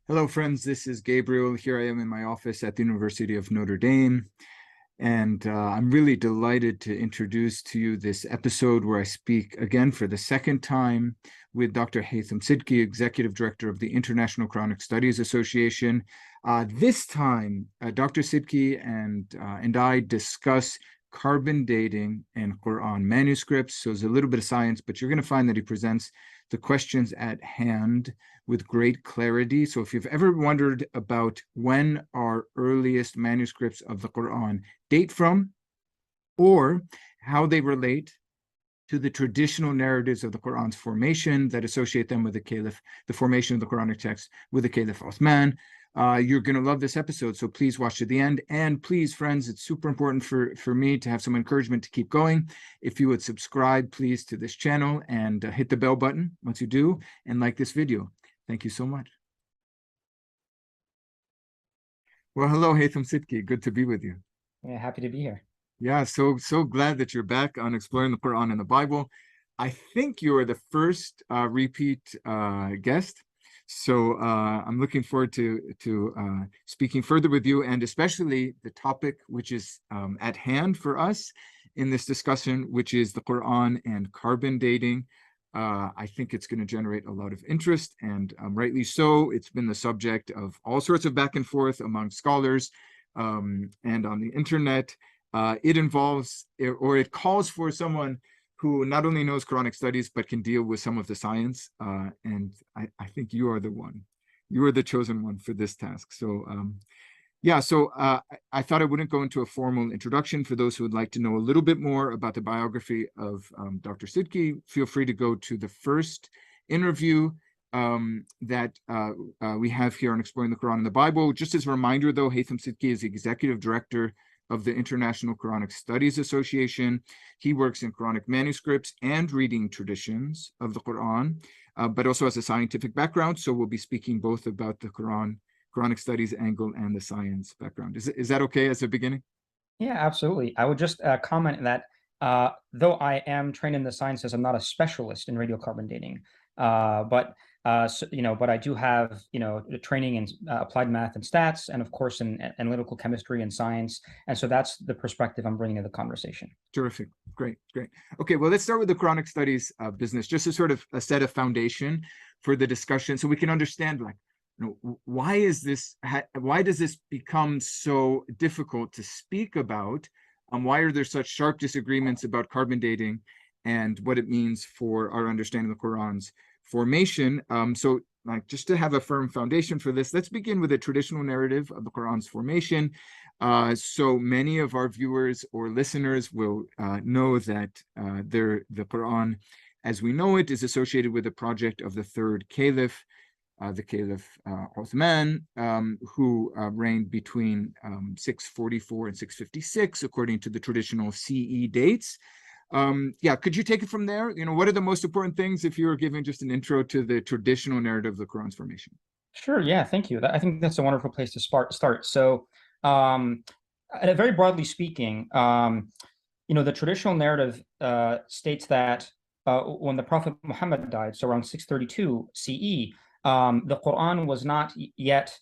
Hello, friends. This is Gabriel. Here I am in my office at the University of Notre Dame. And I'm really delighted to introduce to you this episode where I speak again for the second time with Dr. Hythem Sidky, Executive Director of the International Qur'anic Studies Association. This time, Dr. Sidky and I discuss carbon dating and Qur'an manuscripts. So it's a little bit of science, but you're going to find that he presents the questions at hand with great clarity. So if you've ever wondered about when our earliest manuscripts of the Qur'an date from, or how they relate to the traditional narratives of the Qur'an's formation that associate them with the Caliph, the formation of the Quranic text with the Caliph Uthman. You're going to love this episode, so please watch to the end. And please, friends, it's super important for me to have some encouragement to keep going. If you would subscribe, please, to this channel and hit the bell button once you do, and like this video. Thank you so much. Well, hello, Hythem Sidky. Good to be with you. Yeah, happy to be here. Yeah, so glad that you're back on Exploring the Quran and the Bible. I think you are the first repeat guest. So I'm looking forward to speaking further with you, and especially the topic which is at hand for us in this discussion, which is the Quran and carbon dating. I think it's going to generate a lot of interest, and rightly so. It's been the subject of all sorts of back and forth among scholars and on the internet. It involves, or it calls for someone who not only knows Quranic studies, but can deal with some of the science. And I think you are the one. You are the chosen one for this task. So I thought I wouldn't go into a formal introduction. For those who would like to know a little bit more about the biography of Dr. Sidky, feel free to go to the first interview that we have here on Exploring the Quran and the Bible. Just as a reminder, though, Hythem Sidky is the Executive Director of the International Quranic Studies Association. He works in Quranic manuscripts and reading traditions of the Quran, but also has a scientific background. So we'll be speaking both about the Quranic studies angle and the science background. Is that okay as a beginning? Yeah, absolutely. I would just comment that though I am trained in the sciences, I'm not a specialist in radiocarbon dating. But I do have training in applied math and stats, and of course in analytical chemistry and science. And so that's the perspective I'm bringing to the conversation. Terrific, great. Okay, well, let's start with the Quranic studies business, just as sort of a set of foundation for the discussion, so we can understand why does this become so difficult to speak about? Why are there such sharp disagreements about carbon dating and what it means for our understanding of the Quran's formation? Just to have a firm foundation for this, let's begin with a traditional narrative of the Quran's formation. So many of our viewers or listeners will know that the Quran, as we know it, is associated with the project of the third Caliph, the Caliph Uthman, who reigned between 644 and 656, according to the traditional CE dates. Could you take it from there? What are the most important things if you were giving just an intro to the traditional narrative of the Quran's formation? Sure. Yeah. Thank you. I think that's a wonderful place to start. So, very broadly speaking, the traditional narrative states that when the Prophet Muhammad died, so around 632 CE, the Quran was not yet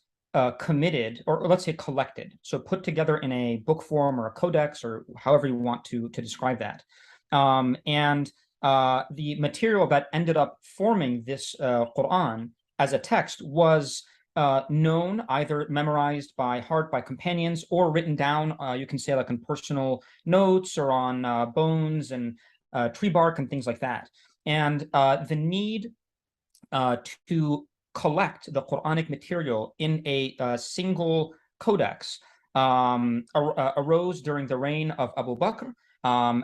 committed, or let's say collected, so put together in a book form or a codex, or however you want to describe that. The material that ended up forming this Quran as a text was known, either memorized by heart by companions or written down, you can say like on personal notes or on bones and tree bark and things like that. And the need to collect the Quranic material in a single codex arose during the reign of Abu Bakr,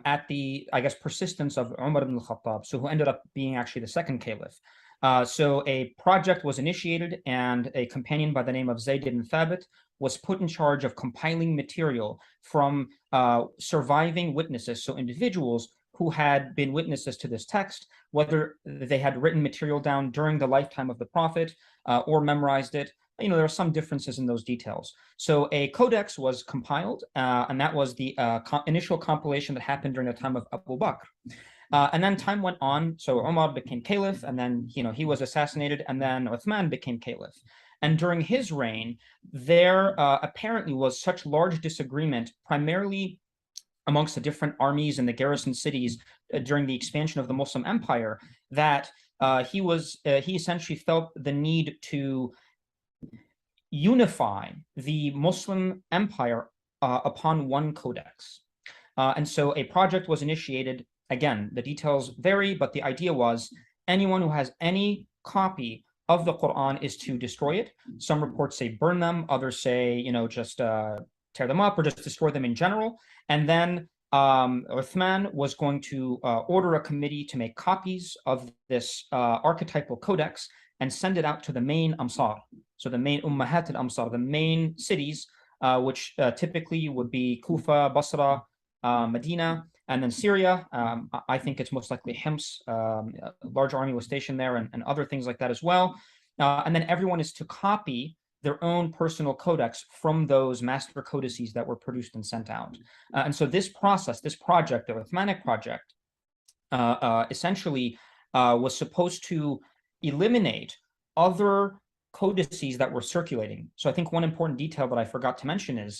at the, I guess, persistence of Umar ibn al-Khattab, so who ended up being actually the second caliph. So a project was initiated, and a companion by the name of Zayd ibn Thabit was put in charge of compiling material from surviving witnesses, so individuals who had been witnesses to this text, whether they had written material down during the lifetime of the Prophet or memorized it. There are some differences in those details. So a codex was compiled, and that was the initial compilation that happened during the time of Abu Bakr. And then time went on. So Umar became caliph, and then he was assassinated, and then Uthman became caliph. And during his reign, there apparently was such large disagreement, primarily amongst the different armies and the garrison cities during the expansion of the Muslim Empire, that he essentially felt the need to unify the Muslim Empire upon one codex. And so a project was initiated. Again, the details vary, but the idea was anyone who has any copy of the Quran is to destroy it. Some reports say burn them, others say, just tear them up or just destroy them in general. And then Uthman was going to order a committee to make copies of this archetypal codex and send it out to the main Amsar. So the main Umayyad al-Amsar, the main cities, which typically would be Kufa, Basra, Medina, and then Syria. I think it's most likely Hims. A large army was stationed there, and other things like that as well. And then everyone is to copy their own personal codex from those master codices that were produced and sent out. And so this process, this project, the Uthmanic project, essentially was supposed to eliminate other codices that were circulating. So I think one important detail that I forgot to mention is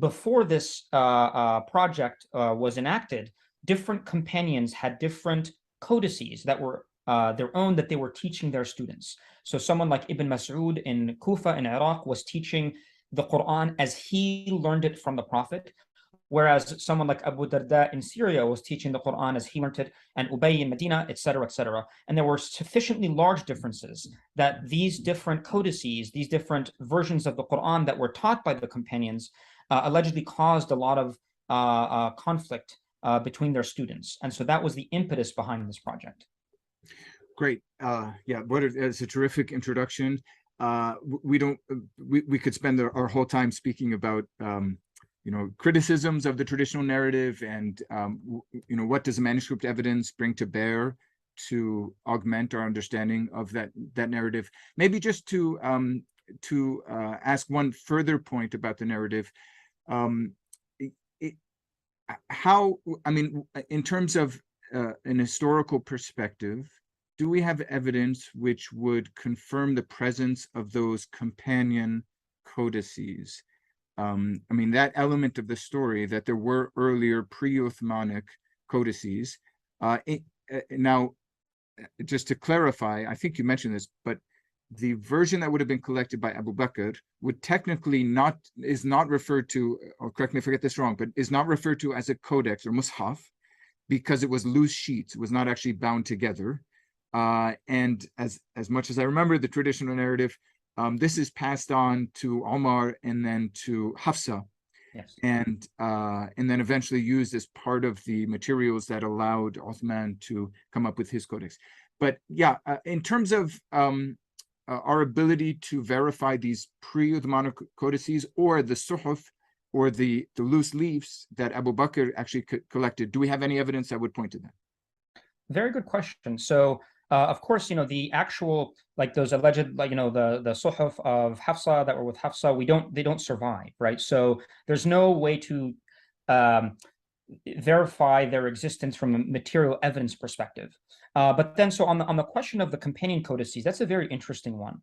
before this project was enacted, different companions had different codices that were their own, that they were teaching their students. So someone like Ibn Mas'ud in Kufa in Iraq was teaching the Quran as he learned it from the Prophet, whereas someone like Abu Darda in Syria was teaching the Quran as he learned it, and Ubay in Medina, etc., etc. And there were sufficiently large differences that these different codices, these different versions of the Quran that were taught by the companions, allegedly caused a lot of conflict between their students. And so that was the impetus behind this project. Great. Yeah, it's a terrific introduction. We could spend our whole time speaking about criticisms of the traditional narrative and what does the manuscript evidence bring to bear to augment our understanding of that narrative. Maybe just to ask one further point about the narrative. In terms of an historical perspective, do we have evidence which would confirm the presence of those companion codices? That element of the story that there were earlier pre-Uthmanic codices. Now, just to clarify, I think you mentioned this, but the version that would have been collected by Abu Bakr would technically is not referred to, or correct me if I get this wrong, but is not referred to as a codex or mushaf because it was loose sheets. It was not actually bound together. And as much as I remember the traditional narrative, this is passed on to Omar and then to Hafsa, yes, and then eventually used as part of the materials that allowed Uthman to come up with his codex. But yeah, in terms of our ability to verify these pre-Uthmanic codices or the suhuf or the loose leaves that Abu Bakr actually collected, do we have any evidence that would point to that? Very good question. So of course, the actual, like those alleged, the suhuf of Hafsa that were with Hafsa, they don't survive, right? So there's no way to verify their existence from a material evidence perspective. But then, so on the question of the companion codices, that's a very interesting one.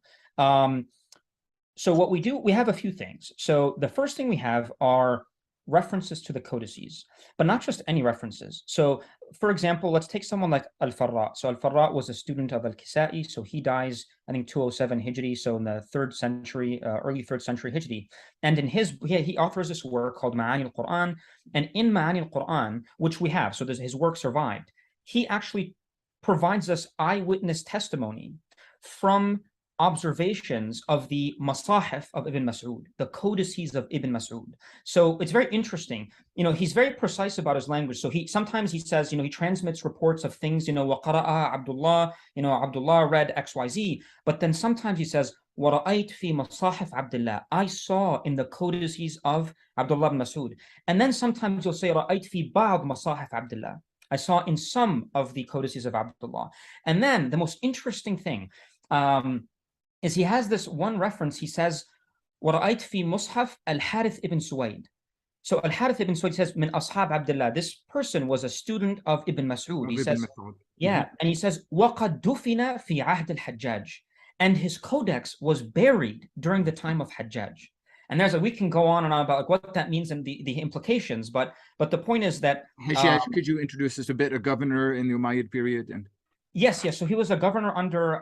So what we do, we have a few things. So the first thing we have are references to the codices, but not just any references. So for example, let's take someone like Al-Farra. So Al-Farra was a student of Al-Kisa'i. So he dies, I think, 207 Hijri, so in the 3rd century, early 3rd century Hijri. And in he authors this work called Ma'ani al-Qur'an. And in Ma'ani al-Qur'an, which we have, so his work survived, he actually provides us eyewitness testimony from observations of the Masahif of Ibn Mas'ud, the codices of Ibn Mas'ud. So it's very interesting. He's very precise about his language. So sometimes he says, he transmits reports of things, وَقَرَأَ Abdullah, Abdullah read XYZ, but then sometimes he says, وَرَأَيْتْ فِي مَصَاحِفْ Abdullah, I saw in the codices of Abdullah ibn Mas'ud. And then sometimes he'll say, رَأَيْتْ فِي بَعْض مَصَاحِفْ Abdullah, I saw in some of the codices of Abdullah. And then the most interesting thing, is he has this one reference. He says, وَرَأَيْتْ فِي مُصْحَفْ الْحَارِث ibn Suwayd. So Al-Harith ibn Suwayd says, min ashab Abdullah. This person was a student of Ibn Mas'ud. He says, yeah, and he says, وَقَدْ دُفِنَ فِي عَهْدِ الْحَجَّاج. and his codex was buried during the time of Hajjaj. And we can go on and on about what that means and the implications, but the point is that Hajjaj, could you introduce us a bit, a governor in the Umayyad period? And yes. So he was a governor under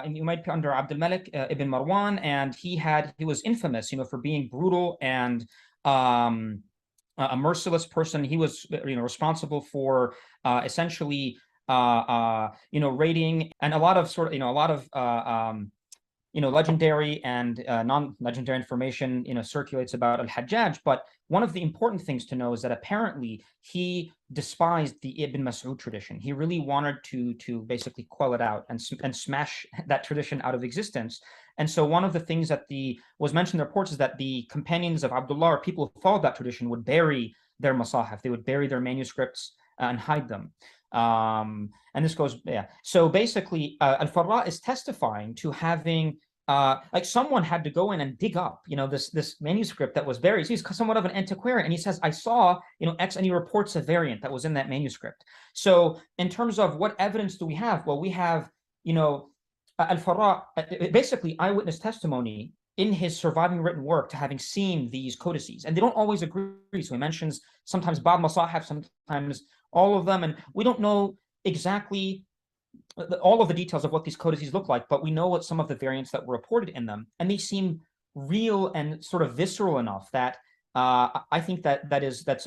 in the Umayyad under Abdul Malik ibn Marwan, and he was infamous, for being brutal and a merciless person. He was responsible for essentially raiding, and a lot of legendary and non-legendary information, circulates about al-Hajjaj. But one of the important things to know is that apparently he despised the Ibn Mas'ud tradition. He really wanted to basically quell it out and smash that tradition out of existence. And so one of the things that was mentioned in the reports is that the companions of Abdullah, or people who followed that tradition, would bury their masahif. They would bury their manuscripts and hide them. And this goes, yeah. So basically, Al-Farra is testifying to having, like, someone had to go in and dig up, this manuscript that was buried. So he's somewhat of an antiquarian, and he says, I saw, X, and he reports a variant that was in that manuscript. So in terms of what evidence do we have? Well, we have, Al-Farra, basically eyewitness testimony in his surviving written work to having seen these codices, and they don't always agree. So he mentions sometimes Bab Masahif, sometimes all of them, and we don't know exactly all of the details of what these codices look like, but we know what some of the variants that were reported in them, and they seem real and sort of visceral enough that I think that's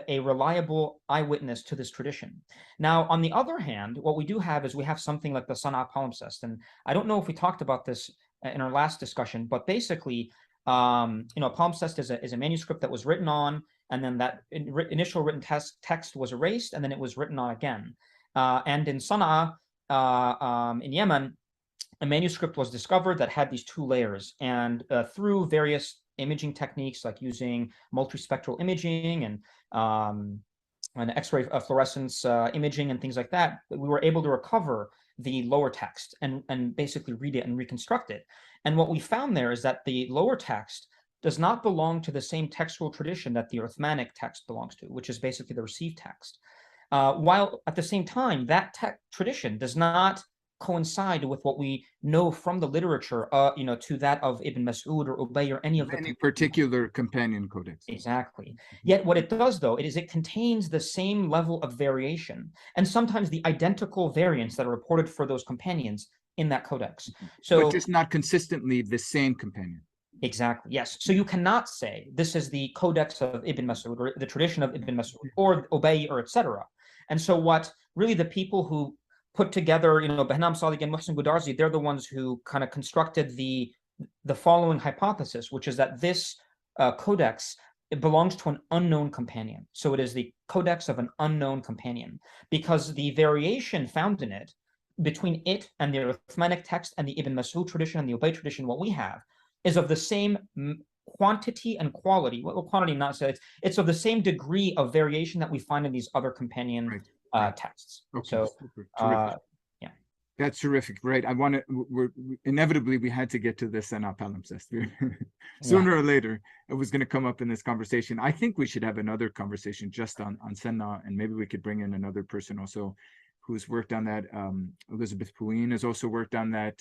a reliable eyewitness to this tradition. Now, on the other hand, what we do have is we have something like the Sana'a palimpsest, and I don't know if we talked about this in our last discussion, but basically, palimpsest is a manuscript that was written on, and then that initial written text was erased, and then it was written on again. And in Sana'a, in Yemen, a manuscript was discovered that had these two layers, and through various imaging techniques, like using multispectral imaging and X-ray fluorescence imaging and things like that, we were able to recover the lower text and basically read it and reconstruct it. And what we found there is that the lower text does not belong to the same textual tradition that the Uthmanic text belongs to, which is basically the received text. While at the same time, that tradition does not coincide with what we know from the literature, to that of Ibn Mas'ud or Ubay or any particular companion codex. Exactly. Yet what it does, though, it contains the same level of variation, and sometimes the identical variants that are reported for those companions in that codex. So, but just not consistently the same companion. Exactly, yes. So you cannot say this is the codex of Ibn Mas'ud or the tradition of Ibn Mas'ud or Ubay or etc. And so what really the people who put together, Behnam Sadiq and Muhsin Gudarzi, they're the ones who kind of constructed the following hypothesis, which is that this codex, it belongs to an unknown companion. So it is the codex of an unknown companion, because the variation found in it between it and the Uthmanic text and the Ibn Mas'ud tradition and the Ubay tradition, what we have, is of the same quantity and quality. Well, quantity not say it's of the same degree of variation that we find in these other companion texts. Okay. So, yeah, that's terrific. Right. Inevitably we had to get to this Sana'a palimpsest. Sooner or later, it was going to come up in this conversation. I think we should have another conversation just on Sana'a, and maybe we could bring in another person also who's worked on that. Elizabeth Pouin has also worked on that.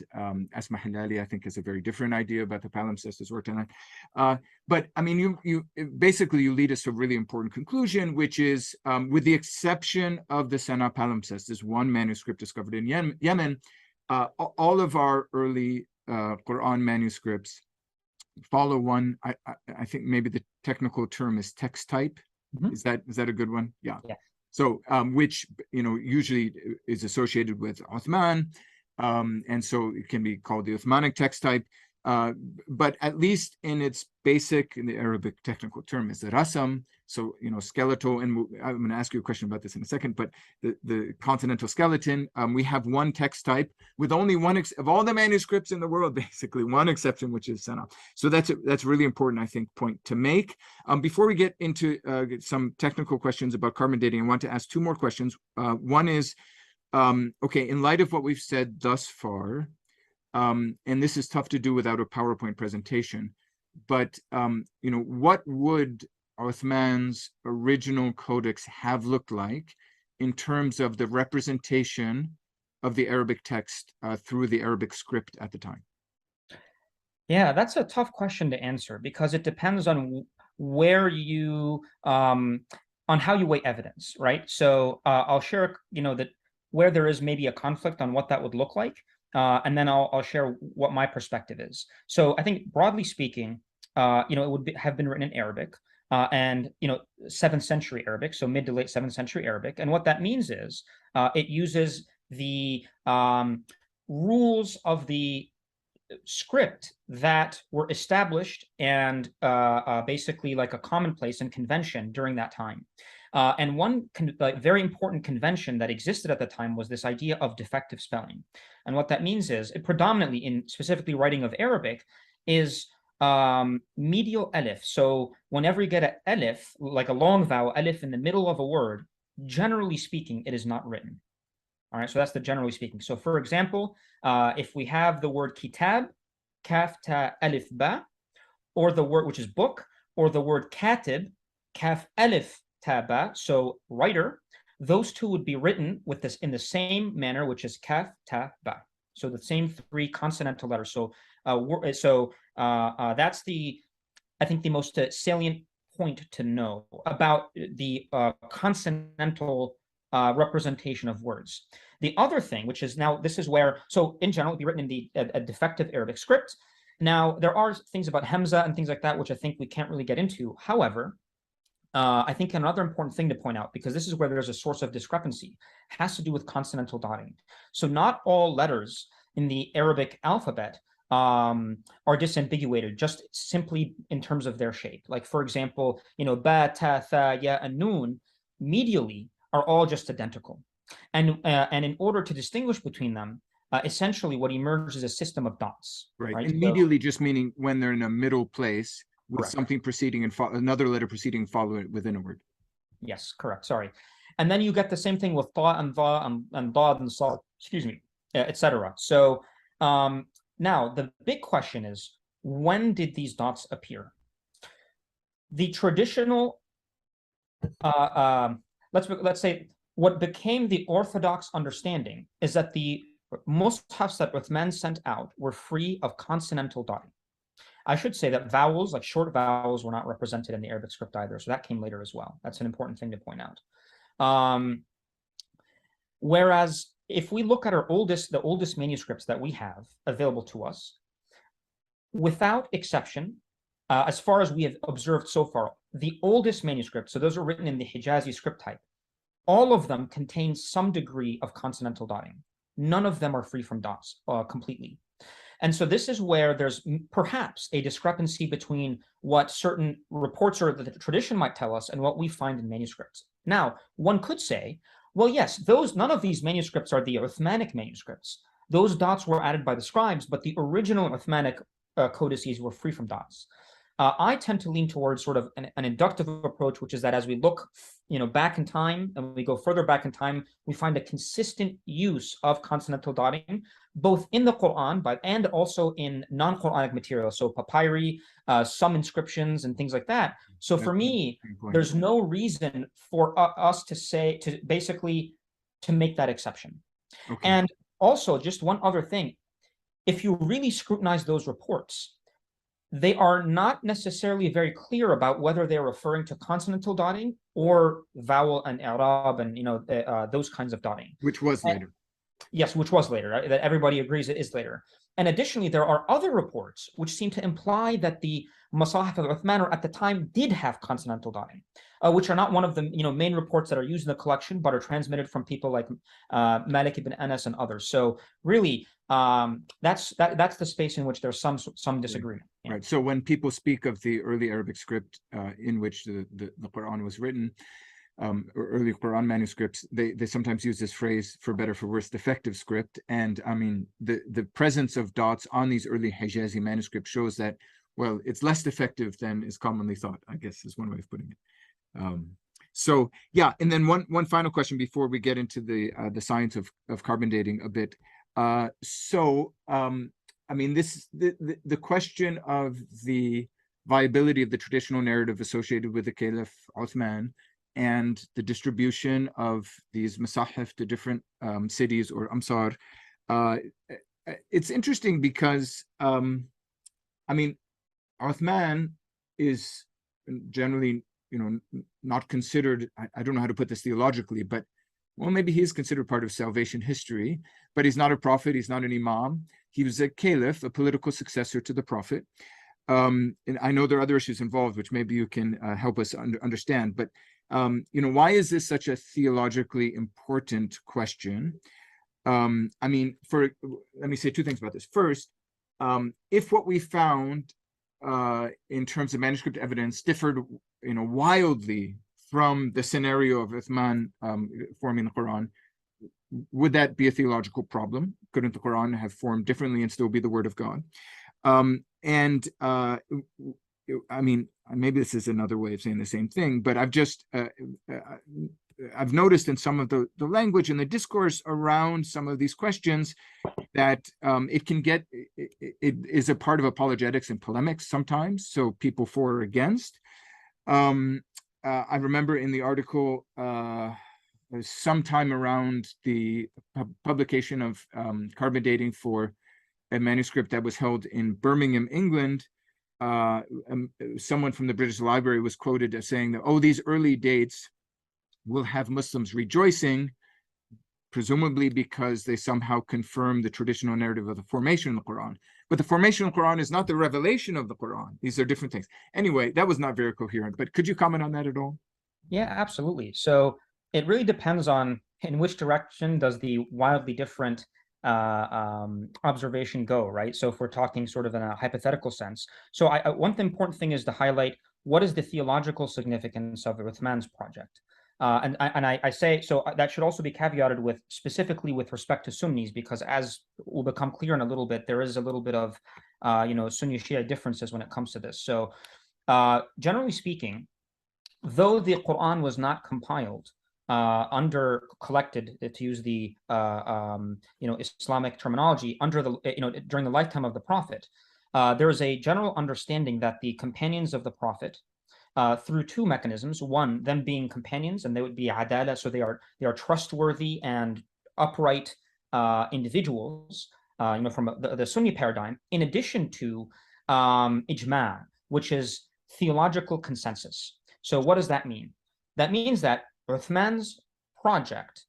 Asma Hilali, I think, has a very different idea about the palimpsest, has worked on that. But I mean, you lead us to a really important conclusion, which is, with the exception of the Sana'a palimpsest, there's one manuscript discovered in Yemen. All of our early Quran manuscripts follow one. I think maybe the technical term is text type. Mm-hmm. Is that a good one? Yeah. So, which, usually is associated with Uthman, and so it can be called the Uthmanic text type. But at least in its basic, in the Arabic technical term, is the rasam. So, skeletal, and I'm going to ask you a question about this in a second, but the continental skeleton, we have one text type with only one of all the manuscripts in the world, basically one exception, which is Sana'a. So that's really important, I think, point to make. Before we get into some technical questions about carbon dating, I want to ask two more questions. One is, okay, in light of what we've said thus far, and this is tough to do without a PowerPoint presentation, but what would Uthman's original codex have looked like in terms of the representation the Arabic text through the Arabic script at the time? Yeah, that's a tough question to answer because it depends on where you on how you weigh evidence, right? So I'll share, that where there is maybe a conflict on what that would look like, and then I'll share what my perspective is. So I think broadly speaking, it would have been written in Arabic, and 7th century Arabic, so mid to late 7th century Arabic, and what that means is it uses the rules of the script that were established and basically like a commonplace and convention during that time. And one very important convention that existed at the time was this idea of defective spelling. And what that means is it predominantly in specifically writing of Arabic is medial alif. So whenever you get an alif, like a long vowel alif in the middle of a word, generally speaking, it is not written. All right, so that's the generally speaking. So for example, if we have the word kitab, kaf ta alif ba, or the word which is book, or the word katib, kaf alif ta ba, so writer, those two would be written with this in the same manner, which is kaf ta ba. So the same 3 consonantal letters. So that's I think the most salient point to know about the consonantal representation of words. The other thing, which is now, this is where, so in general, it'd be written in a defective Arabic script. Now, there are things about Hamza and things like that, which I think we can't really get into. However, I think another important thing to point out, because this is where there's a source of discrepancy, has to do with consonantal dotting. So not all letters in the Arabic alphabet are disambiguated just simply in terms of their shape. Like, for example, ba, ta, tha, ya, and nun, medially, are all just identical. And in order to distinguish between them, essentially what emerges is a system of dots. Right. Immediately just meaning when they're in a middle place with correct. Something preceding and another letter preceding and following within a word. Yes, correct. Sorry. And then you get the same thing with tha and va and dad and sa, excuse me, etc. So now the big question is, when did these dots appear? The traditional, let's say, what became the orthodox understanding is that the mushafs that Uthman sent out were free of consonantal dotting. I should say that vowels, like short vowels, were not represented in the Arabic script either, so that came later as well. That's an important thing to point out. Whereas if we look at the oldest manuscripts that we have available to us, without exception, as far as we have observed so far, the oldest manuscripts, so those are written in the Hijazi script type, all of them contain some degree of consonantal dotting. None of them are free from dots completely. And so this is where there's perhaps a discrepancy between what certain reports or the tradition might tell us and what we find in manuscripts. Now, one could say, well, yes, none of these manuscripts are the Uthmanic manuscripts. Those dots were added by the scribes, but the original Uthmanic codices were free from dots. I tend to lean towards sort of an inductive approach, which is that as we look, back in time and we go further back in time, we find a consistent use of consonantal dotting, both in the Qur'an and also in non-Qur'anic material, so papyri, some inscriptions and things like that. So for me, there's no reason for us to make that exception. Okay. And also, just one other thing, if you really scrutinize those reports, they are not necessarily very clear about whether they're referring to consonantal dotting or vowel and i'rab and those kinds of dotting. Which was later. Yes, which was later, right? That everybody agrees it is later. And additionally, there are other reports which seem to imply that the Masahif al-Uthman at the time did have consonantal dotting, which are not one of the main reports that are used in the collection, but are transmitted from people like Malik ibn Anas and others. So really, that's the space in which there's some disagreement. Right. Right. So when people speak of the early Arabic script in which the Quran was written, or early Quran manuscripts, they sometimes use this phrase, for better for worse, defective script. And I mean, the presence of dots on these early Hijazi manuscripts shows that, well, it's less defective than is commonly thought, I guess is one way of putting it. So yeah, and then one final question before we get into the science of carbon dating a bit. I mean, the question of the viability of the traditional narrative associated with the Caliph Uthman and the distribution of these masahif to different cities or amsar. It's interesting because, I mean, Uthman is generally, not considered, I don't know how to put this theologically, but well, maybe he is considered part of salvation history, but he's not a prophet, he's not an imam. He was a caliph, a political successor to the prophet. And I know there are other issues involved, which maybe you can help us understand, but why is this such a theologically important question? I mean, let me say two things about this. First, if what we found in terms of manuscript evidence differed, wildly from the scenario of Uthman forming the Quran, would that be a theological problem? Couldn't the Quran have formed differently and still be the word of God? I mean, maybe this is another way of saying the same thing, but I've noticed in some of the language and the discourse around some of these questions that it is a part of apologetics and polemics sometimes, so people for or against. I remember in the article sometime around the publication of carbon dating for a manuscript that was held in Birmingham, England, someone from the British Library was quoted as saying that, oh, these early dates will have Muslims rejoicing, presumably because they somehow confirm the traditional narrative of the formation of the Quran. But the formation of the Quran is not the revelation of the Quran. These are different things. Anyway, that was not very coherent, but could you comment on that at all? Yeah, absolutely. So it really depends on in which direction does the wildly different observation go, right? So if we're talking sort of in a hypothetical sense. So one important thing is to highlight what is the theological significance of Uthman's project. And I say, so that should also be caveated with specifically with respect to Sunnis, because as will become clear in a little bit, there is a little bit of, Sunni Shia differences when it comes to this. So generally speaking, though the Quran was not compiled collected, to use the Islamic terminology, under the during the lifetime of the Prophet, there is a general understanding that the companions of the Prophet, through two mechanisms, one, them being companions, and they would be adala, so they are trustworthy and upright individuals, from the Sunni paradigm, in addition to ijma, which is theological consensus. So what does that mean? That means that Uthman's project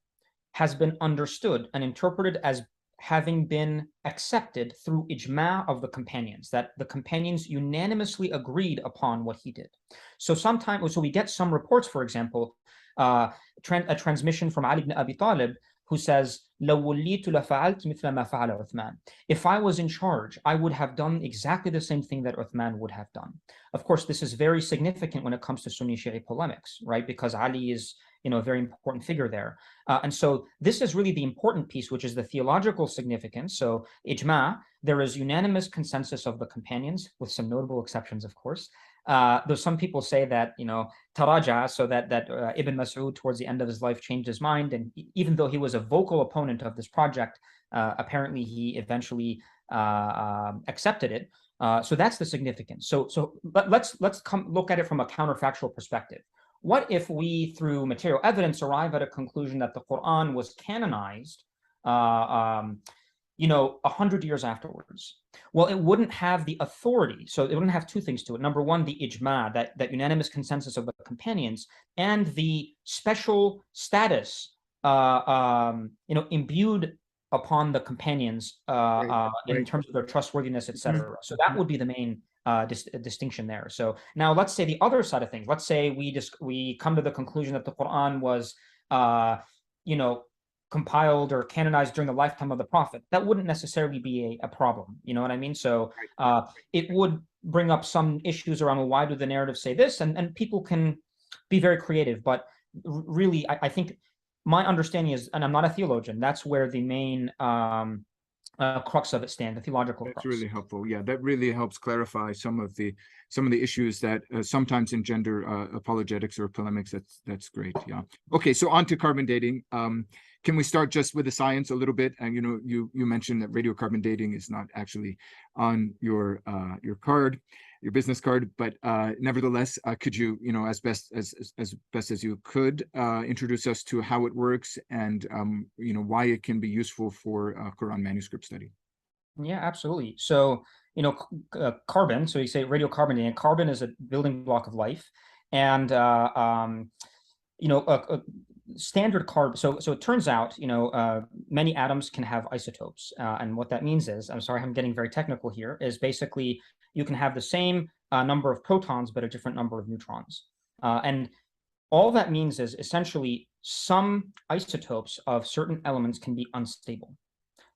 has been understood and interpreted as having been accepted through ijma of the companions, that the companions unanimously agreed upon what he did. So we get some reports, for example, a transmission from Ali ibn Abi Talib, who says, if I was in charge, I would have done exactly the same thing that Uthman would have done. Of course, this is very significant when it comes to Sunni Shia polemics, right? Because Ali is a very important figure there. And so this is really the important piece, which is the theological significance. So ijma, there is unanimous consensus of the companions, with some notable exceptions, of course. Though some people say that, taraja, so that Ibn Mas'ud towards the end of his life changed his mind. And even though he was a vocal opponent of this project, apparently he eventually accepted it. So that's the significance. So let's look at it from a counterfactual perspective. What if we, through material evidence, arrive at a conclusion that the Quran was canonized 100 years afterwards? Well, it wouldn't have the authority. So it wouldn't have two things to it. Number one, the ijma, that unanimous consensus of the companions, and the special status, imbued upon the companions in terms of their trustworthiness, etc. So that would be the main distinction there. So now let's say the other side of things. Let's say we come to the conclusion that the Quran was, compiled or canonized during the lifetime of the Prophet. That wouldn't necessarily be a problem. You know what I mean? So it would bring up some issues around, well, why do the narratives say this? And people can be very creative, but really, I think my understanding is, and I'm not a theologian, that's where the main crux of it stands, the theological crux. That's really helpful. Yeah, that really helps clarify some of the issues that sometimes engender apologetics or polemics. That's great. Yeah. Okay, so on to carbon dating. can we start just with the science a little bit? And you mentioned that radiocarbon dating is not actually on your card, your business card, but nevertheless, could you, as best as you could, introduce us to how it works and why it can be useful for Quran manuscript study? Yeah, absolutely. So, carbon, so you say radiocarbon dating, carbon is a building block of life. And standard carbon. So it turns out, many atoms can have isotopes, and what that means is, I'm sorry, I'm getting very technical here, is basically you can have the same number of protons but a different number of neutrons, and all that means is essentially some isotopes of certain elements can be unstable.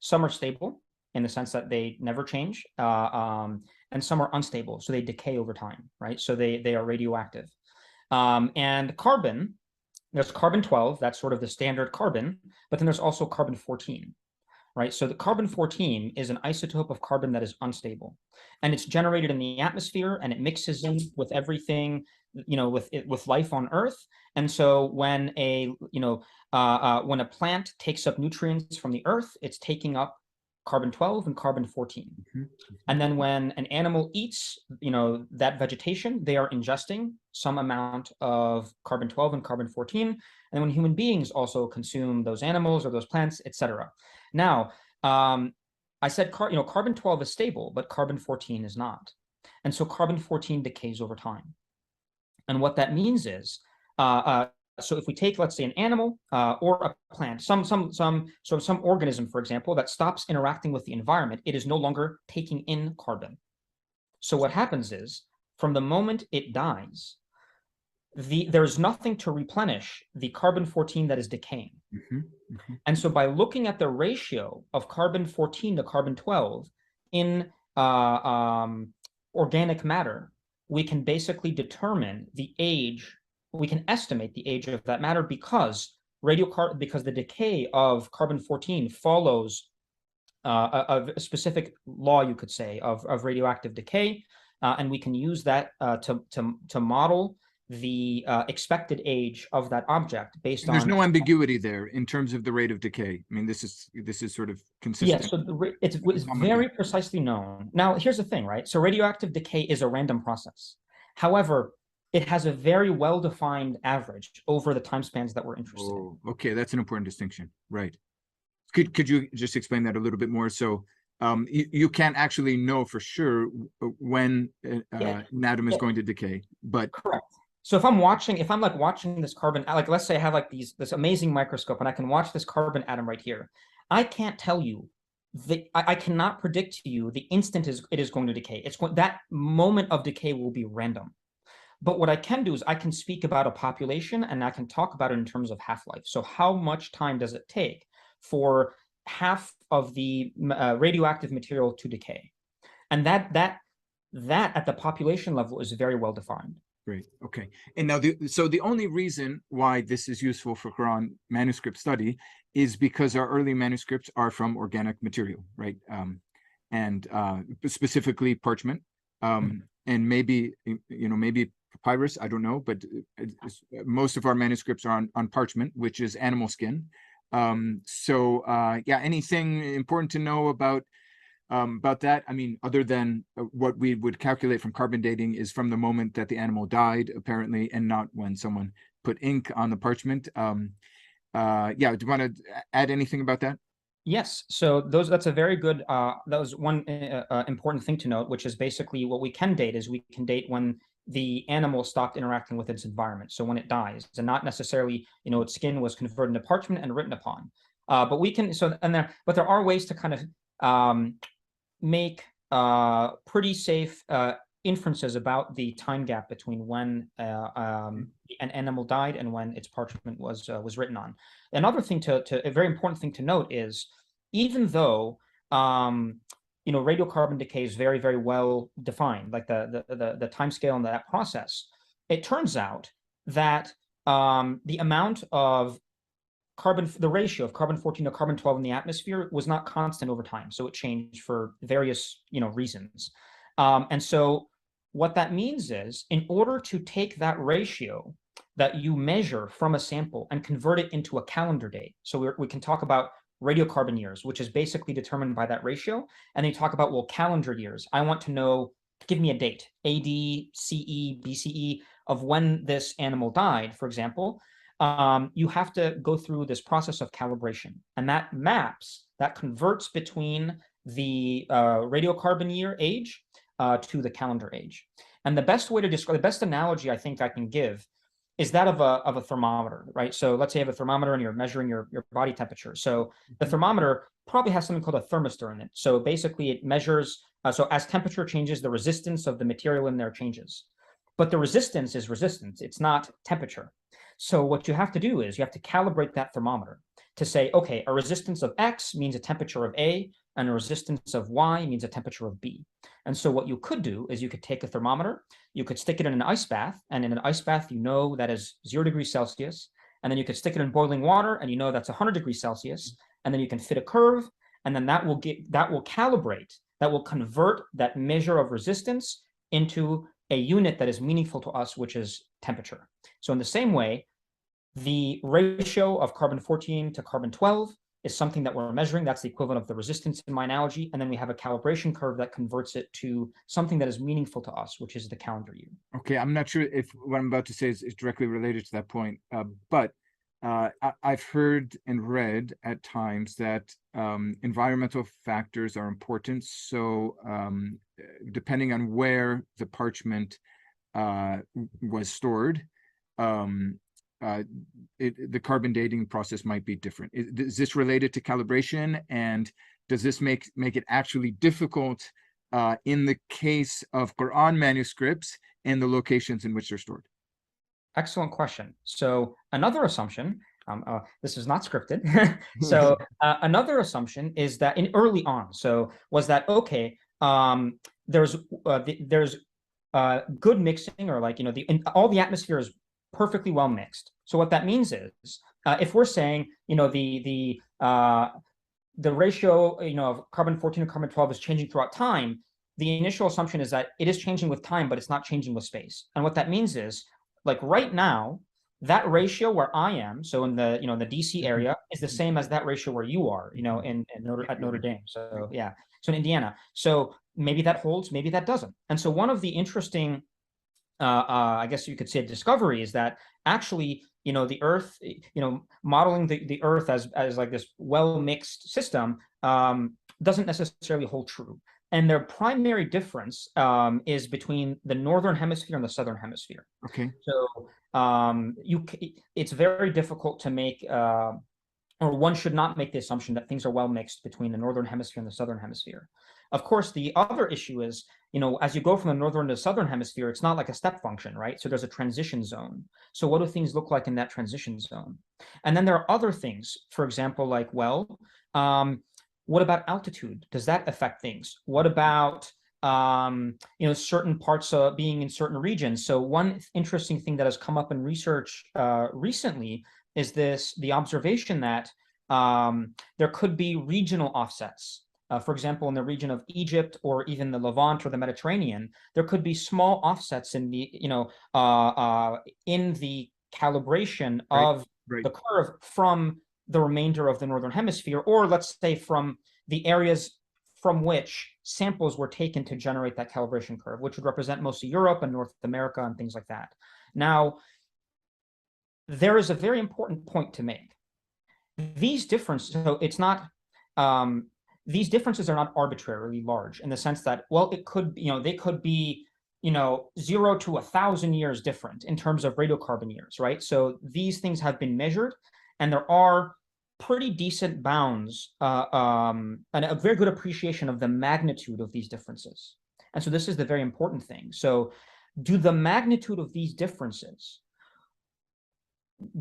Some are stable in the sense that they never change, and some are unstable, so they decay over time, right? So they are radioactive. And carbon, there's carbon-12, that's sort of the standard carbon, but then there's also carbon-14, right? So the carbon-14 is an isotope of carbon that is unstable, and it's generated in the atmosphere, and it mixes in with everything, with life on Earth. And so when when a plant takes up nutrients from the Earth, it's taking up carbon-12 and carbon-14. Mm-hmm. And then when an animal eats, that vegetation, they are ingesting some amount of carbon-12 and carbon-14. And then when human beings also consume those animals or those plants, etc. Now, I said, carbon-12 is stable, but carbon-14 is not. And so carbon-14 decays over time. And what that means is, so if we take, let's say, an animal or a plant, some organism, for example, that stops interacting with the environment, it is no longer taking in carbon. So what happens is, from the moment it dies, there's nothing to replenish the carbon-14 that is decaying. Mm-hmm. Mm-hmm. And so by looking at the ratio of carbon-14 to carbon-12 in organic matter, we can basically determine the age. We can estimate the age of that matter because the decay of carbon-14 follows a specific law, you could say, of radioactive decay, and we can use that to model the expected age of that object based on. There's no ambiguity there in terms of the rate of decay. I mean, this is sort of consistent. Yeah, so it's very precisely known. Now, here's the thing, right? So radioactive decay is a random process. However, it has a very well-defined average over the time spans that we're interested in. Okay, that's an important distinction, right? Could you just explain that a little bit more? So you can't actually know for sure when an atom is going to decay, but correct. So if I'm watching this carbon, like let's say I have this amazing microscope and I can watch this carbon atom right here, I can't tell you I cannot predict to you the instant it is going to decay. That moment of decay will be random. But what I can do is I can speak about a population and I can talk about it in terms of half-life. So how much time does it take for half of the radioactive material to decay? And that at the population level is very well defined. Great. Okay. And now, so the only reason why this is useful for Quran manuscript study is because our early manuscripts are from organic material, right? And specifically parchment, and maybe papyrus, I don't know, but most of our manuscripts are on parchment, which is animal skin. Yeah, anything important to know about that? I mean, other than what we would calculate from carbon dating is from the moment that the animal died, apparently, and not when someone put ink on the parchment. Yeah, do you want to add anything about that? Yes. So that's a very good, that was one important thing to note, which is basically what we can date is we can date when the animal stopped interacting with its environment. So when it dies, and not necessarily, its skin was converted into parchment and written upon. But we can, but there are ways to kind of make pretty safe inferences about the time gap between when an animal died and when its parchment was written on. Another thing a very important thing to note is, even though radiocarbon decay is very, very well defined, like the time scale in that process, it turns out that the amount of the ratio of carbon-14 to carbon-12 in the atmosphere was not constant over time. So it changed for various, reasons. And so what that means is, in order to take that ratio that you measure from a sample and convert it into a calendar date. So we can talk about radiocarbon years, which is basically determined by that ratio. And then you talk about, well, calendar years. I want to know, give me a date, AD, CE, BCE, of when this animal died, for example. You have to go through this process of calibration. And that maps, that converts between the radiocarbon year age to the calendar age. And the best way to describe, the best analogy I think I can give is that of a thermometer, right? So let's say you have a thermometer and you're measuring your body temperature. So the thermometer probably has something called a thermistor in it. So basically it measures, so as temperature changes, the resistance of the material in there changes. But the resistance is resistance, it's not temperature. So what you have to do is you have to calibrate that thermometer to say, okay, a resistance of X means a temperature of A, and a resistance of Y means a temperature of B. And so what you could do is you could take a thermometer, you could stick it in an ice bath, and in an ice bath, you know that is 0 degrees Celsius. And then you could stick it in boiling water, and you know that's 100 degrees Celsius. And then you can fit a curve, and then that will calibrate, that will convert that measure of resistance into a unit that is meaningful to us, which is temperature. So in the same way, the ratio of carbon-14 to carbon-12 is something that we're measuring. That's the equivalent of the resistance in my analogy. And then we have a calibration curve that converts it to something that is meaningful to us, which is the calendar year. Okay, I'm not sure if what I'm about to say is directly related to that point, but I've heard and read at times that environmental factors are important. So depending on where the parchment was stored, the carbon dating process might be different. Is this related to calibration, and does this make it actually difficult in the case of Qur'an manuscripts and the locations in which they're stored? Excellent question. So another assumption, this is not scripted. So another assumption is that in early on, so was that, okay, there's good mixing, or like, all the atmosphere is perfectly well mixed. So what that means is, if we're saying, the ratio, of carbon-14 to carbon-12 is changing throughout time, the initial assumption is that it is changing with time, but it's not changing with space. And what that means is, like right now, that ratio where I am, so in the, the DC area, is the same as that ratio where you are, at Notre Dame. So yeah, so in Indiana. So maybe that holds, maybe that doesn't. And so one of the interesting, I guess you could say, discovery is that actually, the Earth, modeling the Earth as like this well-mixed system doesn't necessarily hold true. And their primary difference is between the northern hemisphere and the southern hemisphere. Okay. So it's very difficult to make, or one should not make the assumption that things are well mixed between the northern hemisphere and the southern hemisphere. Of course, the other issue is, as you go from the northern to the southern hemisphere, it's not like a step function, right? So there's a transition zone. So what do things look like in that transition zone? And then there are other things, for example, like, well, what about altitude? Does that affect things? What about, certain parts of being in certain regions? So one interesting thing that has come up in research recently is the observation that there could be regional offsets. For example, in the region of Egypt, or even the Levant or the Mediterranean, there could be small offsets in the, in the calibration of the curve from the remainder of the northern hemisphere, or let's say from the areas from which samples were taken to generate that calibration curve, which would represent mostly Europe and North America and things like that. Now, there is a very important point to make. These differences, so it's not, these differences are not arbitrarily large, in the sense that, well, it could, they could be, 0 to 1,000 years different in terms of radiocarbon years, right? So these things have been measured, and there are pretty decent bounds and a very good appreciation of the magnitude of these differences. And so this is the very important thing. So do the magnitude of these differences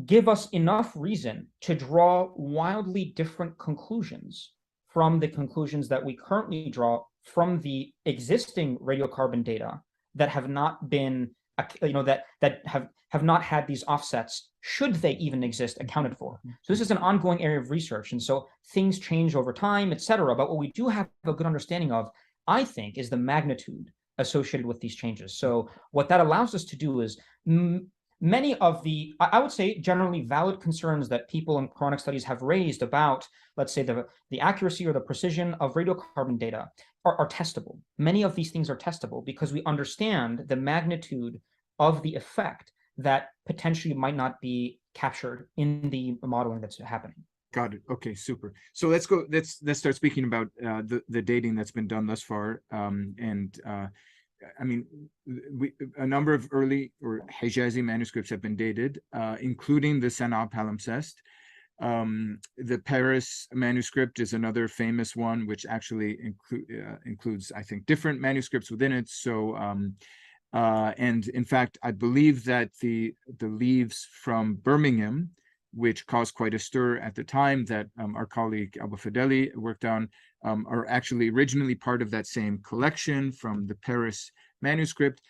give us enough reason to draw wildly different conclusions from the conclusions that we currently draw from the existing radiocarbon data that have not been, that have not had these offsets, should they even exist, accounted for? So this is an ongoing area of research, and so things change over time, etc. But what we do have a good understanding of, I think, is the magnitude associated with these changes. So what that allows us to do is many of the, I would say, generally valid concerns that people in Quranic studies have raised about, let's say, the accuracy or the precision of radiocarbon data are testable. Many of these things are testable because we understand the magnitude of the effect that potentially might not be captured in the modeling that's happening. Got it. Okay, super. So let's go. Let's start speaking about the dating that's been done thus far. I mean, a number of early or Hijazi manuscripts have been dated, including the Sana'a palimpsest. The Paris manuscript is another famous one, which actually includes, I think, different manuscripts within it. So, and in fact, I believe that the leaves from Birmingham, which caused quite a stir at the time, that our colleague Abu Fadeli worked on, are actually originally part of that same collection from the Paris manuscript.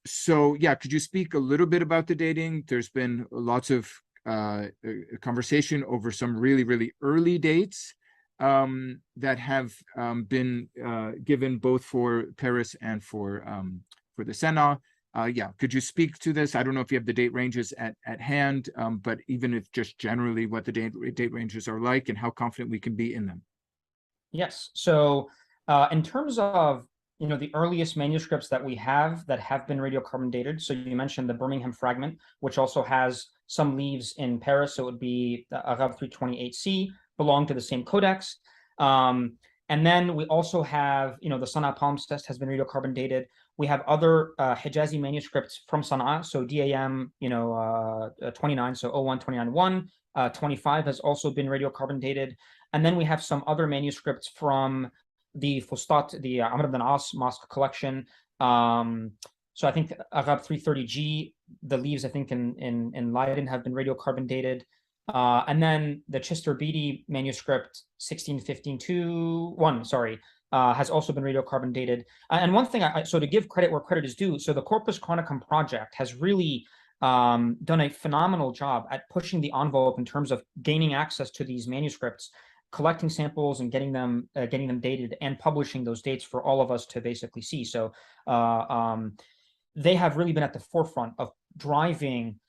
So yeah, could you speak a little bit about the dating? There's been lots of conversation over some really, really early dates that have been given both for Paris and for the Sana'a. Yeah, could you speak to this? I don't know if you have the date ranges at hand, but even if just generally what the date ranges are like and how confident we can be in them. Yes. So in terms of, the earliest manuscripts that we have that have been radiocarbon dated, so you mentioned the Birmingham fragment, which also has some leaves in Paris, so it would be the Arab 328C, belong to the same codex. And then we also have, the Sana'a palimpsest has been radiocarbon dated. We have other Hijazi manuscripts from Sana'a, so DAM, 29, so 01291, 25 has also been radiocarbon dated. And then we have some other manuscripts from the Fustat, the Amr ibn As mosque collection. So I think Arab 330G, the leaves, I think, in Leiden have been radiocarbon dated. And then the Chester Beatty manuscript 1615-1, sorry, has also been radiocarbon dated. And one thing, so to give credit where credit is due, so the Corpus Chronicum project has really done a phenomenal job at pushing the envelope in terms of gaining access to these manuscripts, collecting samples and getting them dated and publishing those dates for all of us to basically see. So they have really been at the forefront of driving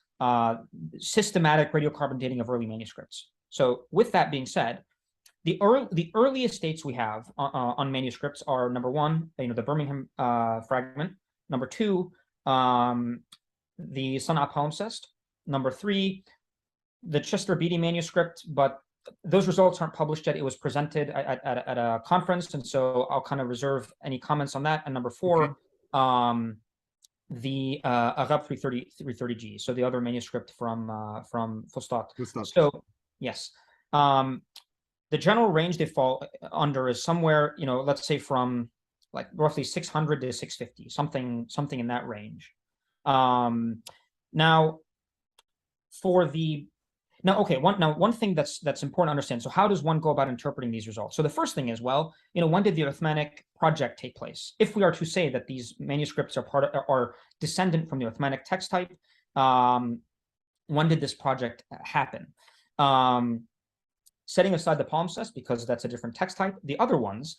systematic radiocarbon dating of early manuscripts. So with that being said, the earliest dates we have on manuscripts are, number one, the Birmingham fragment. Number two, the Sana'a palimpsest. Number three, the Chester Beatty manuscript, but those results aren't published yet. It was presented at a conference, and so I'll kind of reserve any comments on that. And number four, okay, the Arab 330G, so the other manuscript from Fustat. So yes, the general range they fall under is somewhere, let's say from like roughly 600 to 650, something in that range. Now, one thing that's important to understand. So how does one go about interpreting these results? So the first thing is, well, when did the Uthmanic project take place? If we are to say that these manuscripts are descendant from the Uthmanic text type, when did this project happen? Setting aside the palimpsest, because that's a different text type, the other ones,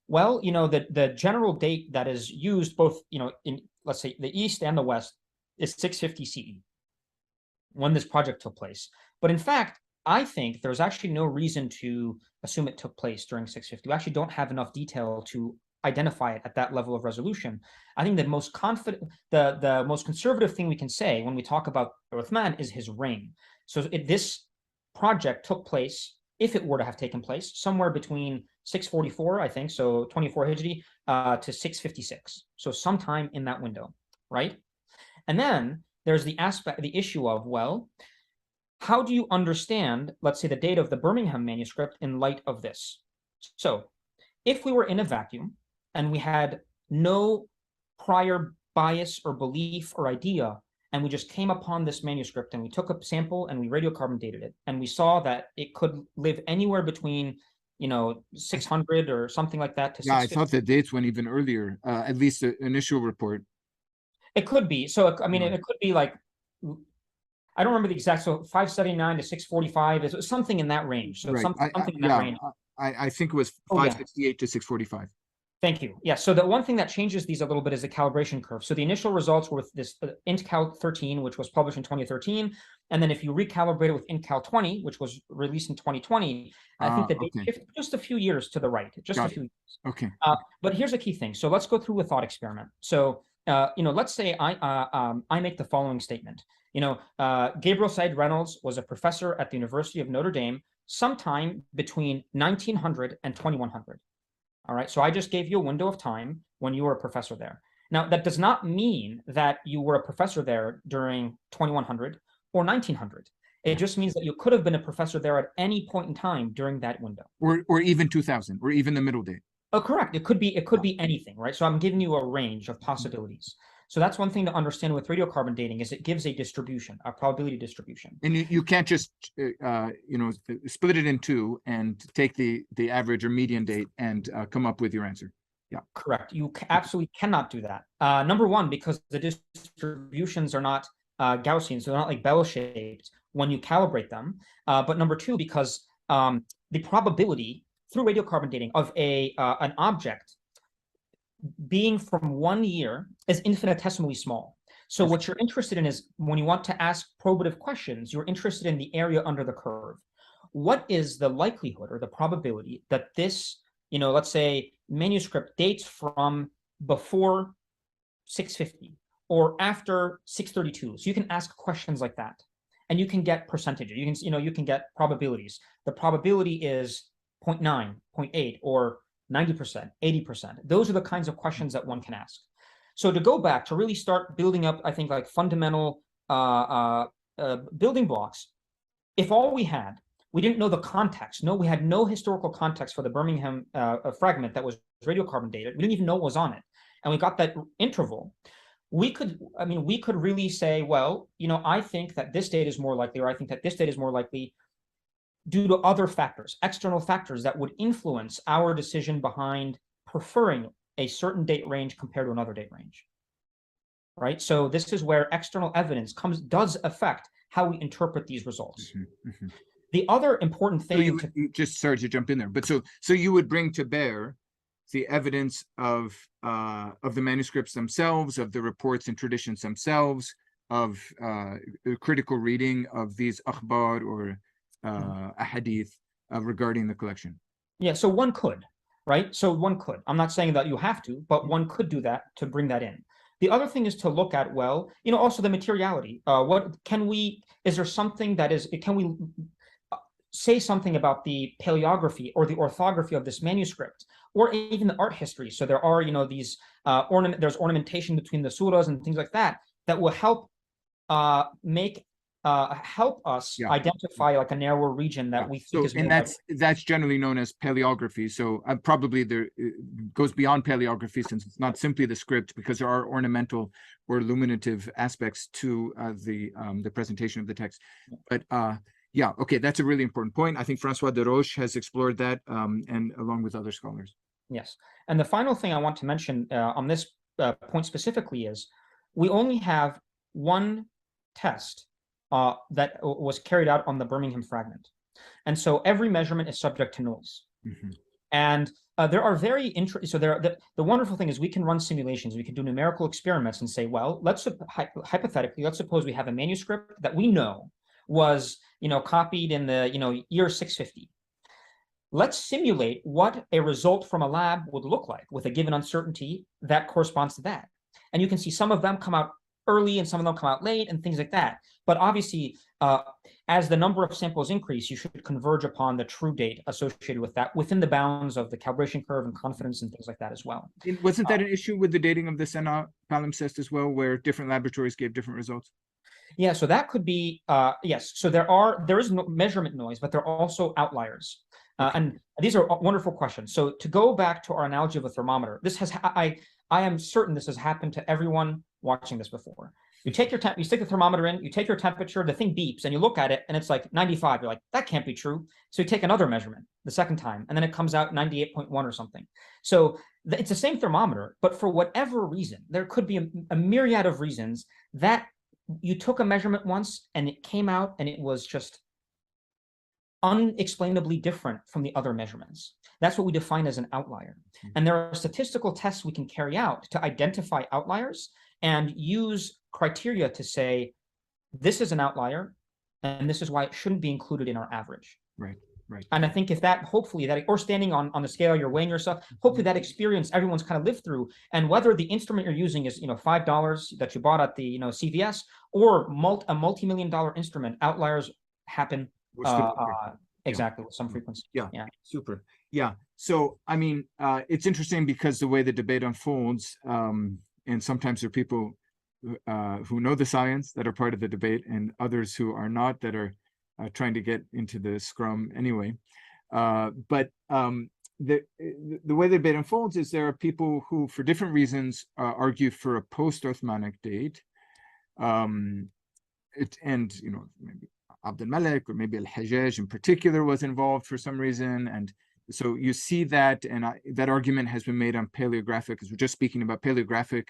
well, the general date that is used both, in, let's say, the East and the West is 650 CE, when this project took place. But in fact, I think there's actually no reason to assume it took place during 650. We actually don't have enough detail to identify it at that level of resolution. I think the most conservative thing we can say when we talk about Uthman is his reign. So this project took place, if it were to have taken place, somewhere between 644, I think, so 24 Hijri, to 656. So sometime in that window, right? And then there's the issue of, well, how do you understand, let's say, the date of the Birmingham manuscript in light of this? So if we were in a vacuum and we had no prior bias or belief or idea, and we just came upon this manuscript and we took a sample and we radiocarbon dated it, and we saw that it could live anywhere between 600 or something like that to 650. I thought the dates went even earlier, at least the initial report. It could be. So, I mean, it could be like, I don't remember the exact, so 579 to 645 is something in that range. So right. something in that range. I think it was 568 to 645. Thank you. Yeah, so the one thing that changes these a little bit is the calibration curve. So the initial results were with this IntCal 13, which was published in 2013. And then if you recalibrate it with IntCal 20, which was released in 2020, I think the date shifted just a few years to the right, just a few years. Okay. But here's a key thing. So let's go through a thought experiment. So, let's say I make the following statement. Gabriel Said Reynolds was a professor at the University of Notre Dame sometime between 1900 and 2100. All right, so I just gave you a window of time when you were a professor there. Now, that does not mean that you were a professor there during 2100 or 1900. It just means that you could have been a professor there at any point in time during that window. Or even 2000, or even the middle date. Oh, correct. It could be anything, right? So I'm giving you a range of possibilities. So that's one thing to understand with radiocarbon dating is it gives a distribution, a probability distribution. And you can't just split it in two and take the average or median date and come up with your answer. Yeah, correct. You absolutely cannot do that. Number one, because the distributions are not Gaussian, so they're not like bell-shaped when you calibrate them. But number two, because the probability through radiocarbon dating of an object being from 1 year is infinitesimally small. So what you're interested in is when you want to ask probative questions, you're interested in the area under the curve. What is the likelihood or the probability that this, let's say manuscript dates from before 650 or after 632? So you can ask questions like that and you can get percentages. You can get probabilities. The probability is 0.9, 0.8, or 90%, 80%. Those are the kinds of questions that one can ask. So to go back, to really start building up, I think, like fundamental building blocks, if all we didn't know the context, we had no historical context for the Birmingham fragment that was radiocarbon dated, we didn't even know what was on it, and we got that interval, we could really say, well, I think that this date is more likely, or I think that this date is more likely due to other factors, external factors that would influence our decision behind preferring a certain date range compared to another date range, right? So this is where external evidence does affect how we interpret these results. The other important thing sorry to jump in there, but so you would bring to bear the evidence of the manuscripts themselves, of the reports and traditions themselves, of critical reading of these akhbar or a hadith regarding the collection. Yeah, so one could, right? So one could. I'm not saying that you have to, but one could do that to bring that in. The other thing is to look at, well, also the materiality. Is there something that is, can we say something about the paleography or the orthography of this manuscript, or even the art history? So there are, these there's ornamentation between the surahs and things like that will help help us identify like a narrower region that we think is. And that's generally known as paleography. So probably it goes beyond paleography, since it's not simply the script, because there are ornamental or illuminative aspects to the presentation of the text. But yeah, okay, that's a really important point. I think Francois de Roche has explored that, and along with other scholars. Yes, and the final thing I want to mention on this point specifically is we only have one test that was carried out on the Birmingham fragment. And so every measurement is subject to noise. And there are very interesting, so the wonderful thing is we can run simulations, we can do numerical experiments and say, well, hypothetically, let's suppose we have a manuscript that we know was, copied in the, year 650. Let's simulate what a result from a lab would look like with a given uncertainty that corresponds to that. And you can see some of them come out early and some of them come out late and things like that. But obviously, as the number of samples increase, you should converge upon the true date associated with that within the bounds of the calibration curve and confidence and things like that as well. Wasn't that an issue with the dating of the Sena palimpsest as well, where different laboratories gave different results? Yeah, so that could be, yes. So there is no measurement noise, but there are also outliers. And these are wonderful questions. So to go back to our analogy of a thermometer, I am certain this has happened to everyone watching this before. You take you stick the thermometer in, you take your temperature, the thing beeps, and you look at it, and it's like 95. You're like, that can't be true. So you take another measurement the second time, and then it comes out 98.1 or something. So it's the same thermometer, but for whatever reason, there could be a myriad of reasons that you took a measurement once, and it came out, and it was just unexplainably different from the other measurements. That's what we define as an outlier. And there are statistical tests we can carry out to identify outliers and use criteria to say, this is an outlier, and this is why it shouldn't be included in our average. Right, right. And I think if that, hopefully that, or standing on the scale, you're weighing yourself, hopefully that experience everyone's kind of lived through. And whether the instrument you're using is, $5 that you bought at the, CVS, or a multi-million-dollar instrument, outliers happen exactly with some frequency. Yeah, super. Yeah. So, I mean, it's interesting because the way the debate unfolds, and sometimes there are people who know the science that are part of the debate, and others who are not, that are trying to get into the scrum anyway. But the way the debate unfolds is there are people who, for different reasons, argue for a post-Uthmanic date. Maybe Abd al-Malik or maybe al-Hajjaj in particular was involved for some reason. And so you see that, and that argument has been made on paleographic, because we're just speaking about paleographic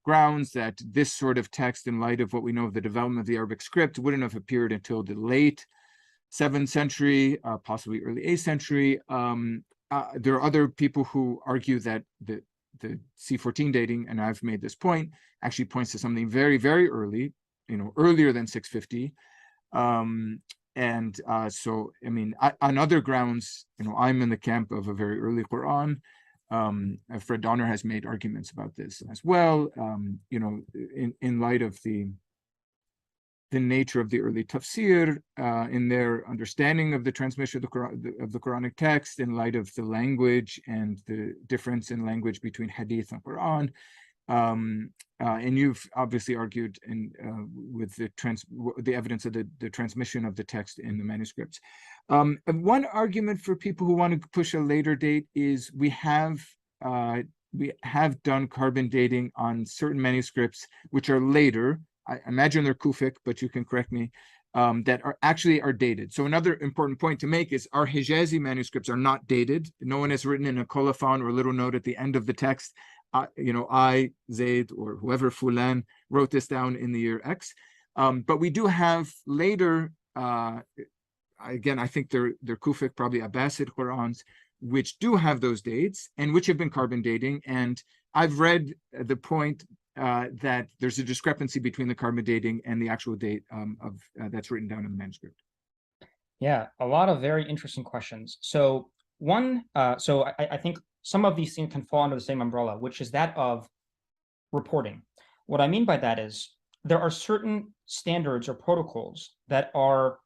grounds, that this sort of text, in light of what we know of the development of the Arabic script, wouldn't have appeared until the late 7th century, possibly early 8th century. There are other people who argue that the C14 dating, and I've made this point, actually points to something very, very early, earlier than 650. So, I mean, on other grounds, I'm in the camp of a very early Qur'an. Fred Donner has made arguments about this as well, in light of the nature of the early tafsir, in their understanding of the transmission of the Quranic text, in light of the language and the difference in language between Hadith and Qur'an. And you've obviously argued with the evidence of the transmission of the text in the manuscripts. One argument for people who want to push a later date is we have done carbon dating on certain manuscripts which are later. I imagine they're Kufic, but you can correct me, that are dated. So another important point to make is our Hijazi manuscripts are not dated. No one has written in a colophon or a little note at the end of the text, I, Zayd, or whoever, Fulan, wrote this down in the year X. But we do have later, again, I think they're Kufic, probably Abbasid Qur'ans, which do have those dates and which have been carbon dating. And I've read the point that there's a discrepancy between the carbon dating and the actual date of that's written down in the manuscript. Yeah, a lot of very interesting questions. So I think some of these things can fall under the same umbrella, which is that of reporting. What I mean by that is there are certain standards or protocols that are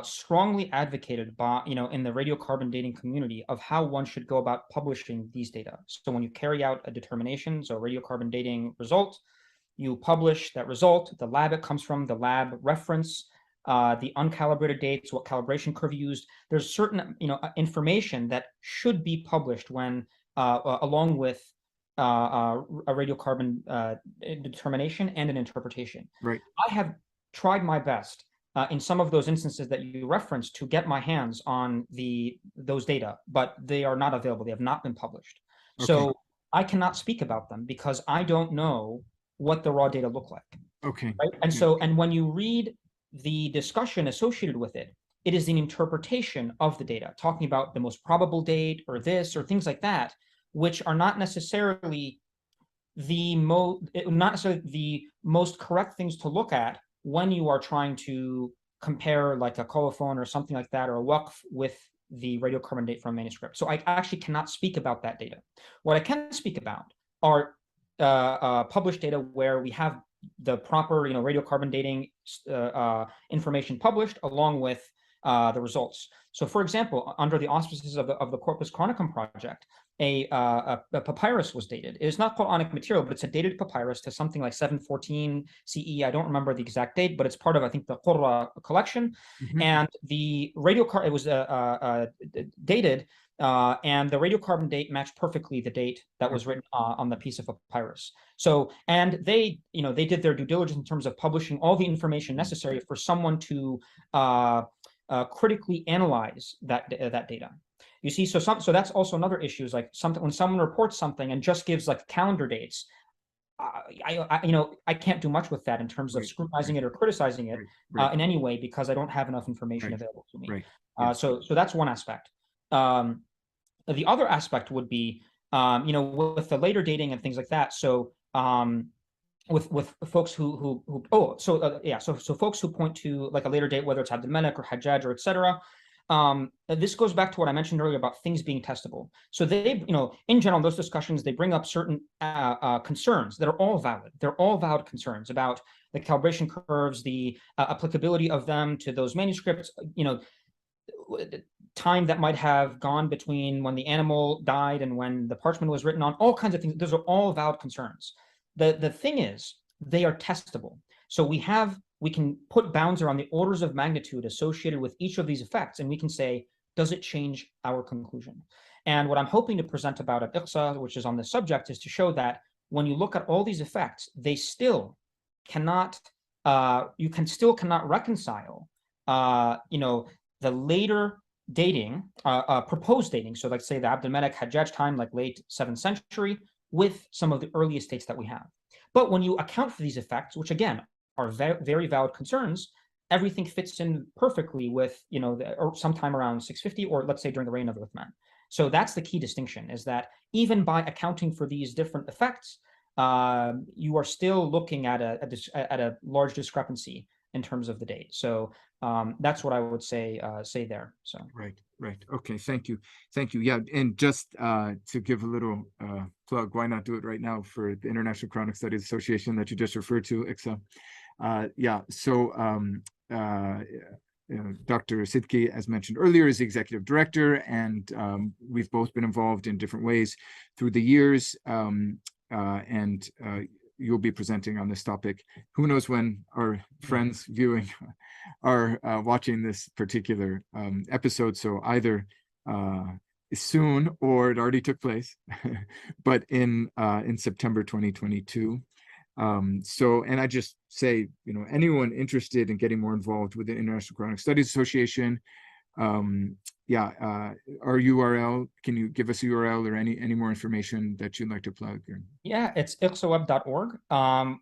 strongly advocated by, in the radiocarbon dating community, of how one should go about publishing these data. So when you carry out a determination, so a radiocarbon dating result, you publish that result, the lab it comes from, the lab reference, the uncalibrated dates, what calibration curve you used. There's certain, information that should be published when, along with a radiocarbon determination and an interpretation. Right. I have tried my best in some of those instances that you referenced to get my hands on those data, but they are not available. They have not been published. Okay. So I cannot speak about them because I don't know what the raw data look like. Okay. Right. And so, and when you read the discussion associated with it, it is an interpretation of the data, talking about the most probable date or this or things like that, which are not necessarily the most correct things to look at when you are trying to compare like a colophon or something like that, or a waqf with the radiocarbon date from a manuscript. So I actually cannot speak about that data. What I can speak about are published data where we have the proper, radiocarbon dating information published along with the results. So, for example, under the auspices of the Corpus Coranicum project, a papyrus was dated. It is not Quranic material, but it's a dated papyrus to something like 714 CE. I don't remember the exact date, but it's part of, I think, the Qurra collection. Mm-hmm. And the it was dated, and the radiocarbon date matched perfectly the date that was written on the piece of papyrus. So, and they did their due diligence in terms of publishing all the information necessary for someone to critically analyze that data. You see, so that's also another issue, is like when someone reports something and just gives like calendar dates, I can't do much with that in terms of Right, scrutinizing right, it or criticizing it right, in any way, because I don't have enough information right, available to me. right. Yes. So that's one aspect. The other aspect would be, with the later dating and things like that. So with folks who so folks who point to like a later date, whether it's Abdul Malik or Hajjaj or etc. This goes back to what I mentioned earlier about things being testable. So they, in general, those discussions, they bring up certain concerns that are all valid. They're all valid concerns about the calibration curves, the applicability of them to those manuscripts, time that might have gone between when the animal died and when the parchment was written on, all kinds of things. Those are all valid concerns. The thing is, they are testable. So we can put bounds around the orders of magnitude associated with each of these effects, and we can say, does it change our conclusion? And what I'm hoping to present about at Iqsa, which is on this subject, is to show that when you look at all these effects, they still cannot, cannot reconcile, the later dating, proposed dating, so let's say the Abd al-Malik Hajjaj time, like late 7th century, with some of the earliest dates that we have. But when you account for these effects, which again are very valid concerns, everything fits in perfectly with, or sometime around 650, or let's say during the reign of Uthman. So that's the key distinction, is that even by accounting for these different effects, you are still looking at a large discrepancy in terms of the date. So that's what I would say there. So Right. Okay. Thank you. Yeah, and just to give a little plug, why not do it right now for the International Quranic Studies Association that you just referred to, Iqsa? Yeah. So Dr. Sidky, as mentioned earlier, is the executive director, and we've both been involved in different ways through the years. And you'll be presenting on this topic. Who knows when our friends viewing are watching this particular episode? So either soon or it already took place, but in September 2022. And I just say, anyone interested in getting more involved with the International Quranic Studies Association, our URL, can you give us a URL or any more information that you'd like to plug? Yeah, it's iqsaweb.org.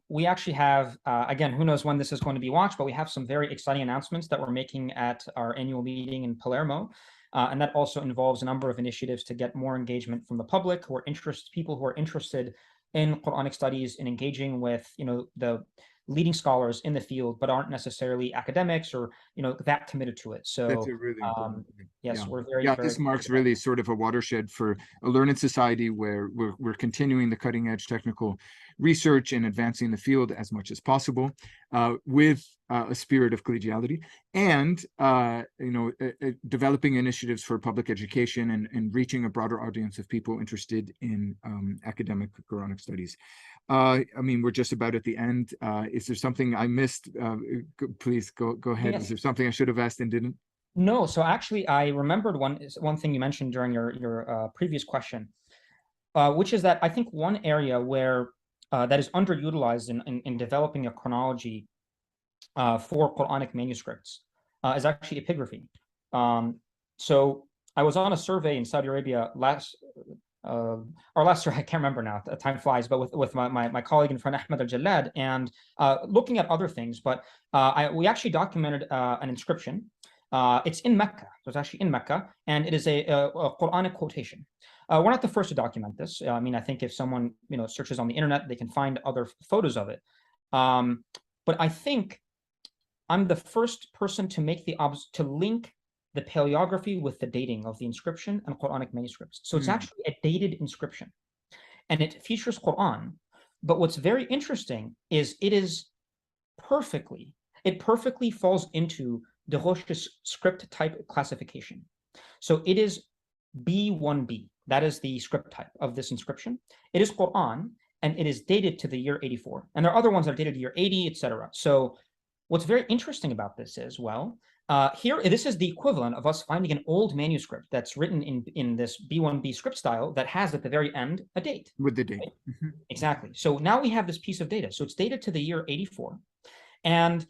We actually have, again, who knows when this is going to be watched, but we have some very exciting announcements that we're making at our annual meeting in Palermo. And that also involves a number of initiatives to get more engagement from the public people who are interested in Quranic studies, in engaging with, the leading scholars in the field, but aren't necessarily academics or, that committed to it. So that's a really important yes, yeah. We're very, yeah, very this marks really sort of a watershed for a learned society where we're continuing the cutting edge technical research and advancing the field as much as possible with a spirit of collegiality, and developing initiatives for public education and reaching a broader audience of people interested in academic Quranic studies. We're just about at the end. Is there something I missed? Please go ahead. Yes. Is there something I should have asked and didn't? No, so actually I remembered one thing you mentioned during your previous question, which is that I think one area where that is underutilized in developing a chronology for Quranic manuscripts is actually epigraphy. So I was on a survey in Saudi Arabia last year, I can't remember now, time flies, but with my colleague and friend Ahmed Al-Jallad, and looking at other things, but we actually documented an inscription. It's in Mecca, so it's actually in Mecca, and it is a Quranic quotation. We're not the first to document this. I think if someone searches on the internet, they can find other photos of it. But I think I'm the first person to make to link the paleography with the dating of the inscription and Quranic manuscripts. So it's actually a dated inscription, and it features Quran. But what's very interesting is it perfectly falls into the Roche's script type classification. So it is B1b. That is the script type of this inscription. It is Quran, and it is dated to the year 84. And there are other ones that are dated to year 80, etc. So what's very interesting about this is, here, this is the equivalent of us finding an old manuscript that's written in this B1b script style that has at the very end a date. With the date. Right? Mm-hmm. Exactly. So now we have this piece of data. So it's dated to the year 84. And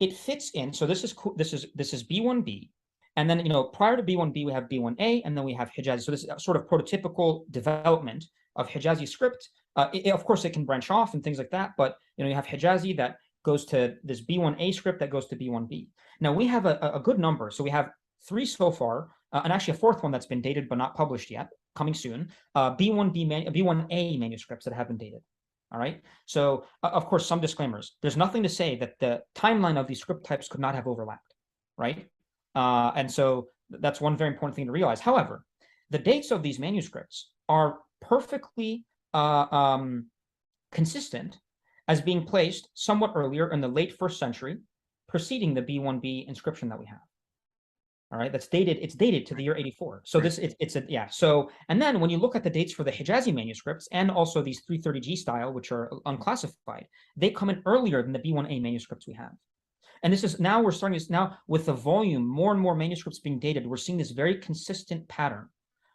it fits in. So this is B1b. And then, prior to B1b, we have B1a, and then we have Hijazi. So this is a sort of prototypical development of Hijazi script Of course, it can branch off and things like that, but you have Hijazi that goes to this B1A script that goes to B1B. Now we have a good number. So we have 3 so far, and actually a 4th one that's been dated but not published yet, coming soon, B1A manuscripts that have been dated. All right. So of course, some disclaimers. There's nothing to say that the timeline of these script types could not have overlapped, right? And so that's one very important thing to realize. However, the dates of these manuscripts are perfectly consistent as being placed somewhat earlier in the late 1st century, preceding the B1B inscription that we have. All right, that's dated. It's dated to the year 84. So this yeah. So and then when you look at the dates for the Hijazi manuscripts and also these 330G style, which are unclassified, they come in earlier than the B1A manuscripts we have. And this is now we're starting this now with the volume, more and more manuscripts being dated. We're seeing this very consistent pattern,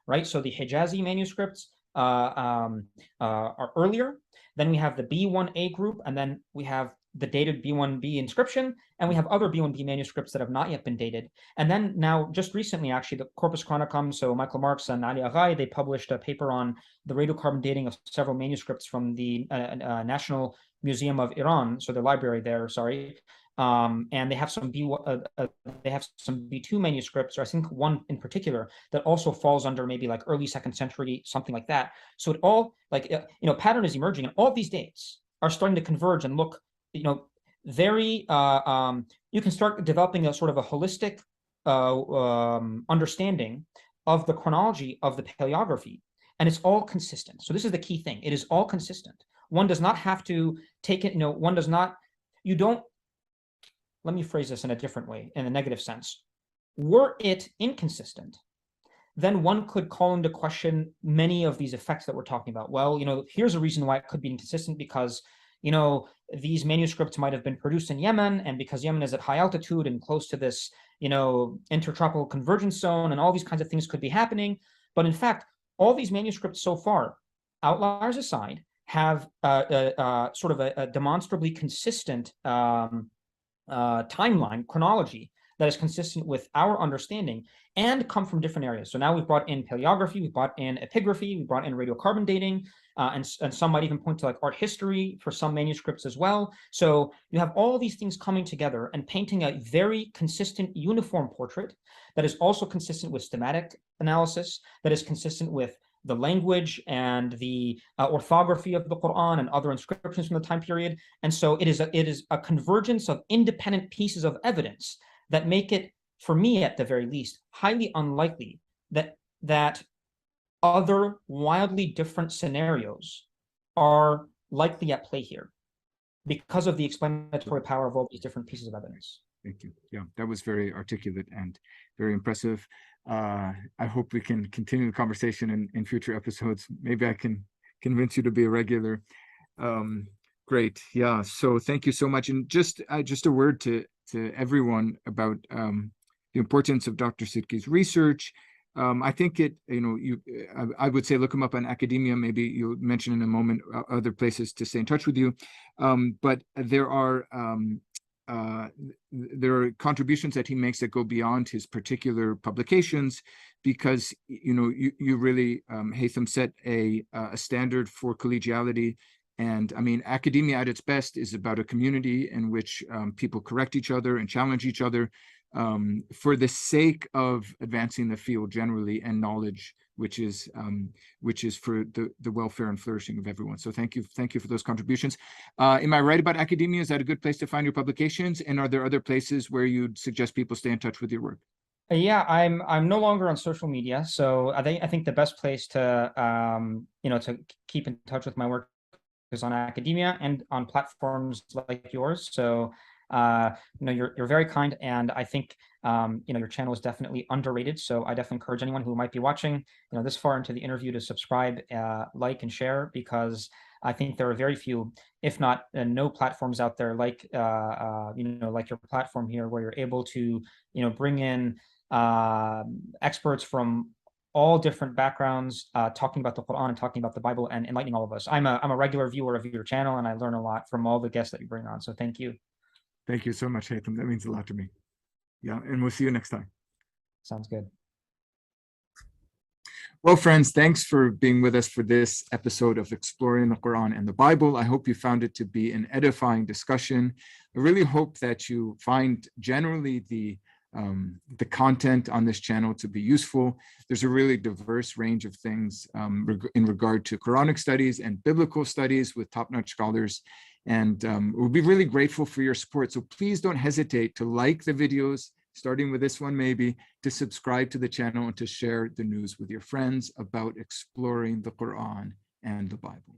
right? So the Hijazi manuscripts are earlier. Then we have the B1A group, and then we have the dated B1B inscription, and we have other B1B manuscripts that have not yet been dated. And then now, just recently, actually, the Corpus Chronicum, so Michael Marks and Ali Aghai, they published a paper on the radiocarbon dating of several manuscripts from the National Museum of Iran, so the library there, sorry. And they have some B2 manuscripts, or I think one in particular that also falls under maybe like early 2nd century, something like that. So it all pattern is emerging, and all of these dates are starting to converge and look, very. You can start developing a sort of a holistic understanding of the chronology of the paleography, and it's all consistent. So this is the key thing. It is all consistent. One does not have to take it. One does not. You don't. Let me phrase this in a different way, in a negative sense. Were it inconsistent, then one could call into question many of these effects that we're talking about. Well, here's a reason why it could be inconsistent, because, these manuscripts might have been produced in Yemen, and because Yemen is at high altitude and close to this, intertropical convergence zone, and all these kinds of things could be happening. But in fact, all these manuscripts so far, outliers aside, have sort of a demonstrably consistent timeline, chronology that is consistent with our understanding and come from different areas. So now we've brought in paleography, we've brought in epigraphy, we've brought in radiocarbon dating, and some might even point to like art history for some manuscripts as well. So you have all these things coming together and painting a very consistent, uniform portrait that is also consistent with schematic analysis, that is consistent with the language and the orthography of the Qur'an and other inscriptions from the time period. And so it is a convergence of independent pieces of evidence that make it, for me at the very least, highly unlikely that other wildly different scenarios are likely at play here because of the explanatory power of all these different pieces of evidence. Thank you. Yeah, that was very articulate and very impressive. I hope we can continue the conversation in future episodes. Maybe I can convince you to be a regular. Great. Yeah. So thank you so much. And just a word to everyone about the importance of Dr. Sidky's research. I think I would say look him up on academia. Maybe you'll mention in a moment other places to stay in touch with you. But there are contributions that he makes that go beyond his particular publications, because you really, Hythem, set a standard for collegiality. And I mean, academia at its best is about a community in which people correct each other and challenge each other for the sake of advancing the field generally, and knowledge, which is for the welfare and flourishing of everyone. So thank you for those contributions. Am I right about academia? Is that a good place to find your publications? And are there other places where you'd suggest people stay in touch with your work? Yeah, I'm no longer on social media, so I think the best place to to keep in touch with my work is on academia and on platforms like yours. So you're very kind, and I think your channel is definitely underrated. So I definitely encourage anyone who might be watching this far into the interview to subscribe, like, and share, because I think there are very few, if not no, platforms out there like like your platform here, where you're able to bring in experts from all different backgrounds, talking about the Quran and talking about the Bible and enlightening all of us. I'm a regular viewer of your channel, and I learn a lot from all the guests that you bring on. So thank you. Thank you so much, Hythem. That means a lot to me. Yeah, and we'll see you next time. Sounds good. Well, friends, thanks for being with us for this episode of Exploring the Quran and the Bible. I hope you found it to be an edifying discussion. I really hope that you find generally the content on this channel to be useful. There's a really diverse range of things in regard to Quranic studies and biblical studies with top-notch scholars. And we'll be really grateful for your support. So please don't hesitate to like the videos, starting with this one maybe, to subscribe to the channel and to share the news with your friends about exploring the Quran and the Bible.